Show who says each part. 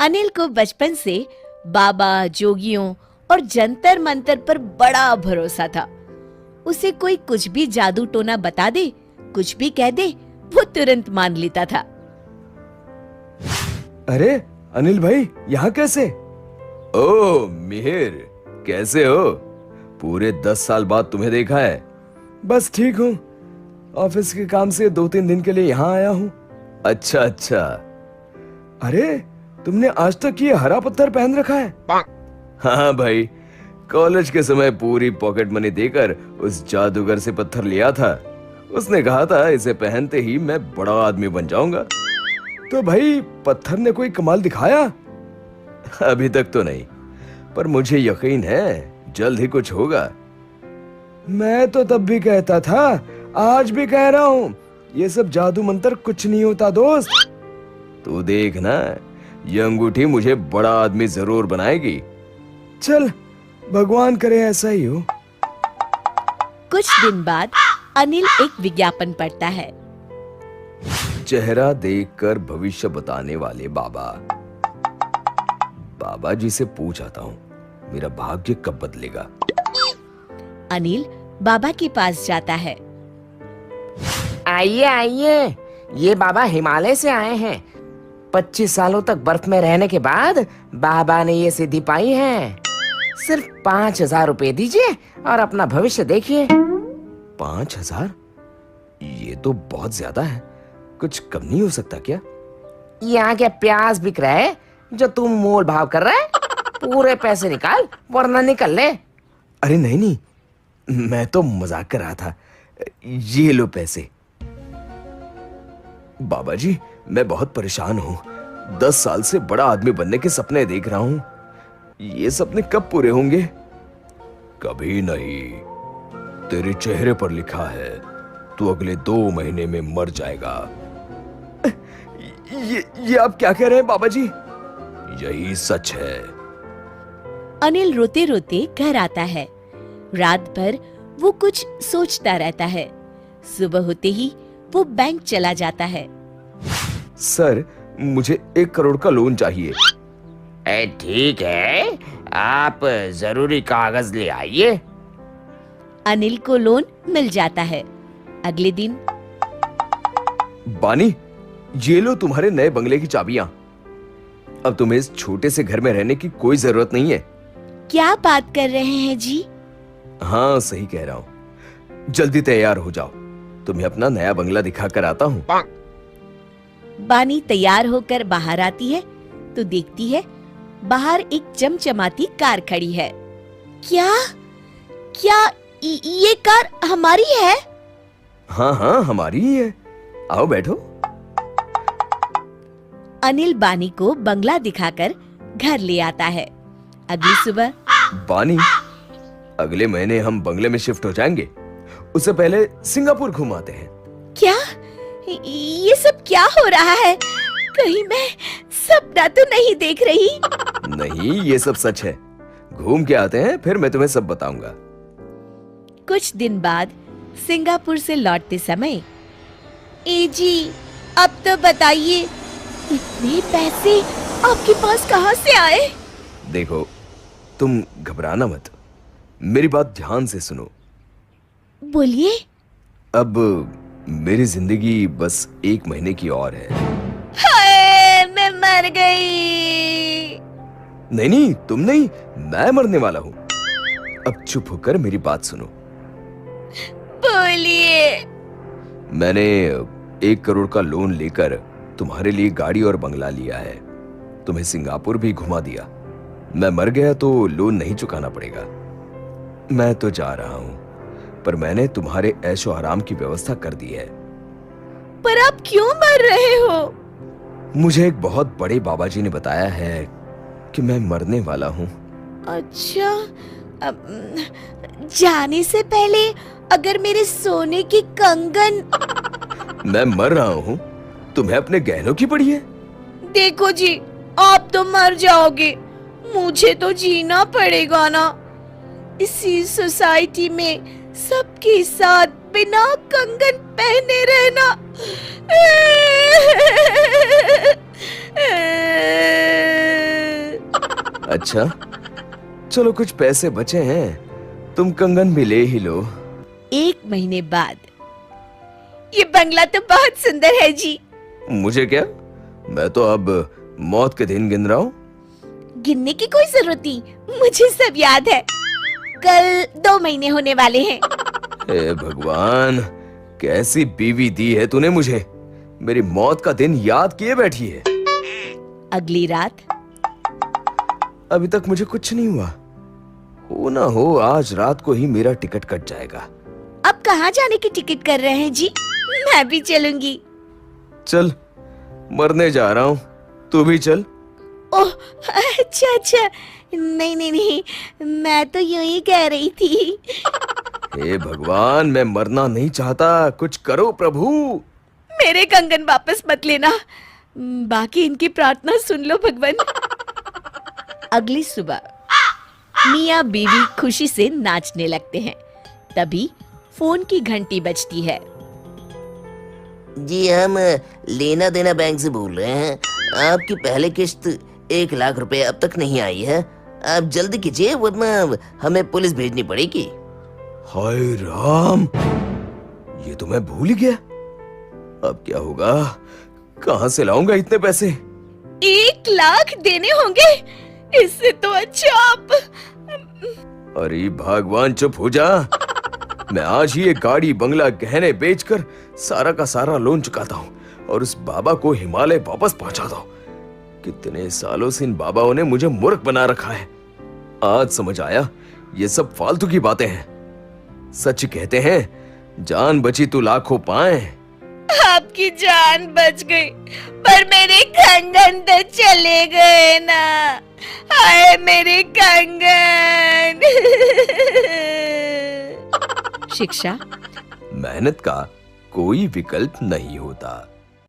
Speaker 1: अनिल को बचपन से बाबा, जोगियों और जंतर मंतर पर बड़ा भरोसा था। उसे कोई कुछ भी जादू टोना बता दे, कुछ भी कह दे, वो तुरंत मान लेता था।
Speaker 2: अरे अनिल भाई, यहाँ कैसे? ओ मिहिर, कैसे हो? पूरे 10 साल बाद तुम्हें देखा है। बस ठीक हूँ, ऑफिस के काम से 2-3 दिन के लिए यहाँ आया हूँ। अच्छा अच्छा। अरे तुमने आज तक ये हरा पत्थर पहन रखा है? हाँ भाई, कॉलेज के समय पूरी पॉकेट मनी देकर उस जादूगर से पत्थर लिया था। उसने कहा था इसे पहनते ही मैं बड़ा आदमी बन जाऊंगा। तो भाई पत्थर ने कोई कमाल दिखाया? अभी तक तो नहीं, पर मुझे यकीन है जल्द ही कुछ होगा। मैं तो तब भी कहता था, आज भी कह रहा हूँ, ये सब जादू मंत्र कुछ नहीं होता दोस्त। तू देख ना, ये अंगूठी मुझे बड़ा आदमी जरूर बनाएगी। चल, भगवान करे ऐसा ही हो।
Speaker 1: कुछ दिन बाद अनिल एक विज्ञापन पढ़ता है।
Speaker 2: चेहरा देखकर भविष्य बताने वाले बाबा। बाबा जी से पूछ आता हूँ, मेरा भाग्य कब बदलेगा?
Speaker 1: अनिल बाबा के पास जाता है।
Speaker 3: आइए आइए, ये बाबा हिमालय से आए हैं। 25 सालों तक बर्फ में रहने के बाद बाबा ने ये सिद्धि पाई है। सिर्फ 5,000 रुपए दीजिए और अपना भविष्य देखिए।
Speaker 2: 5,000? ये तो बहुत ज्यादा है, कुछ कम नहीं हो सकता क्या?
Speaker 3: यहाँ क्या प्याज बिक रहा है जो तुम मोल भाव कर रहा है? पूरे पैसे निकाल वरना निकल ले।
Speaker 2: अरे नहीं नहीं, मैं तो मजाक कर रहा था। ये लो पैसे। बाबा जी, मैं बहुत परेशान हूँ। 10 साल से बड़ा आदमी बनने के सपने देख रहा हूँ। ये सपने कब पूरे होंगे? कभी नहीं। तेरे चेहरे पर लिखा है, तू अगले 2 महीने में मर जाएगा। ये आप क्या कह रहे हैं बाबा जी? यही सच है।
Speaker 1: अनिल रोते रोते घर आता है। रात भर वो कुछ सोचता रहता है। सुबह होते ही वो बैंक चला जाता है।
Speaker 2: सर, मुझे 1 करोड़ का लोन चाहिए।
Speaker 3: ठीक है, आप जरूरी कागज ले आइए।
Speaker 1: अनिल को लोन मिल जाता है। अगले दिन,
Speaker 2: बानी, ये लो तुम्हारे नए बंगले की चाबियां। अब तुम्हें इस छोटे से घर में रहने की कोई जरूरत नहीं है।
Speaker 1: क्या बात कर रहे हैं जी?
Speaker 2: हाँ, सही कह रहा हूँ। जल्दी तैयार हो जाओ, तुम्हें अपना नया बंगला दिखा कर आता हूँ।
Speaker 1: बानी तैयार होकर बाहर आती है तो देखती है बाहर एक चमचमाती कार खड़ी है। क्या क्या ये कार हमारी है?
Speaker 2: हाँ हाँ, हमारी ही है। आओ बैठो।
Speaker 1: अनिल बानी को बंगला दिखाकर घर ले आता है। अगली सुबह,
Speaker 2: बानी, अगले महीने हम बंगले में शिफ्ट हो जाएंगे। उससे पहले सिंगापुर घुमाते हैं।
Speaker 1: क्या ये सब क्या हो रहा है? कहीं मैं सपना तो नहीं देख रही?
Speaker 2: नहीं, ये सब सच है। घूम के आते हैं, फिर मैं तुम्हें सब बताऊंगा।
Speaker 1: कुछ दिन बाद सिंगापुर से लौटते समय, ए जी, अब तो बताइए, इतने पैसे आपके पास कहाँ से आए?
Speaker 2: देखो, तुम घबराना मत, मेरी बात ध्यान से सुनो।
Speaker 1: बोलिए।
Speaker 2: अब मेरी जिंदगी बस 1 महीने की और है।
Speaker 1: हाय, मैं मर गई।
Speaker 2: नहीं नहीं, तुम नहीं, मैं मरने वाला हूँ। अब चुप होकर मेरी बात सुनो।
Speaker 1: बोलिए।
Speaker 2: मैंने 1 करोड़ का लोन लेकर तुम्हारे लिए गाड़ी और बंगला लिया है। तुम्हें सिंगापुर भी घुमा दिया। मैं मर गया तो लोन नहीं चुकाना पड़ेगा। मैं तो जा रहा हूं, पर मैंने तुम्हारे ऐशो आराम की व्यवस्था कर दी है।
Speaker 1: पर आप क्यों मर रहे हो?
Speaker 2: मुझे एक बहुत बड़े बाबा जी ने बताया है कि मैं मरने वाला हूँ।
Speaker 1: अच्छा, जाने से पहले अगर मेरे सोने की कंगन।
Speaker 2: मैं मर रहा हूँ, तुम्हें अपने गहनों की पड़ी है?
Speaker 1: देखो जी, आप तो मर जाओगे, मुझे तो जीना पड़ेगा ना। इसी सोसाइटी में सबके साथ बिना कंगन पहने रहना।
Speaker 2: अच्छा, चलो कुछ पैसे बचे हैं, तुम कंगन भी ले ही लो।
Speaker 1: 1 महीने बाद। ये बंगला तो बहुत सुंदर है जी।
Speaker 2: मुझे क्या, मैं तो अब मौत के दिन गिन रहा हूँ।
Speaker 1: गिनने की कोई जरूरत नहीं, मुझे सब याद है। कल 2 महीने होने वाले हैं।
Speaker 2: हे भगवान, कैसी बीवी दी है तूने मुझे, मेरी मौत का दिन याद किए बैठी है।
Speaker 1: अगली रात।
Speaker 2: अभी तक मुझे कुछ नहीं हुआ, हो ना हो आज रात को ही मेरा टिकट कट जाएगा।
Speaker 1: अब कहाँ जाने की टिकट कर रहे हैं जी? मैं भी चलूंगी।
Speaker 2: चल, मरने जा रहा हूँ, तू भी चल।
Speaker 1: ओह, अच्छा अच्छा, नहीं नहीं नहीं, मैं तो यूं ही कह रही थी।
Speaker 2: हे भगवान, मैं मरना नहीं चाहता, कुछ करो प्रभु।
Speaker 1: मेरे कंगन वापस मत लेना, बाकी इनकी प्रार्थना सुन लो भगवान। अगली सुबह मियाँ बीवी खुशी से नाचने लगते हैं। तभी फोन की घंटी बजती है।
Speaker 4: जी, हम लेना देना बैंक से बोल रहे हैं। आपकी पहली किश्त 1 लाख रुपए अब तक नहीं आई है। आप जल्दी कीजिए वरना हमें पुलिस भेजनी पड़ेगी।
Speaker 2: हाय राम, ये तो मैं भूल ही गया। अब क्या होगा, कहाँ से लाऊंगा इतने पैसे?
Speaker 1: 1 लाख देने होंगे, इससे तो अच्छा आप।
Speaker 2: अरे भगवान, चुप हो जा। मैं आज ही एक गाड़ी, बंगला, गहने बेचकर सारा का सारा लोन चुकाता हूँ और उस बाबा को हिमालय वापस पहुंचाता हूँ। कितने सालों से इन बाबाओं ने मुझे मूर्ख बना रखा है। आज समझ आया, ये सब फालतू की बातें हैं। सच कहते हैं, जान बची तो लाखों पाए।
Speaker 1: आपकी जान बच गई, पर मेरे कंगन तो चले गए ना। हाय मेरे कंगन। शिक्षा।
Speaker 2: मेहनत का कोई विकल्प नहीं होता।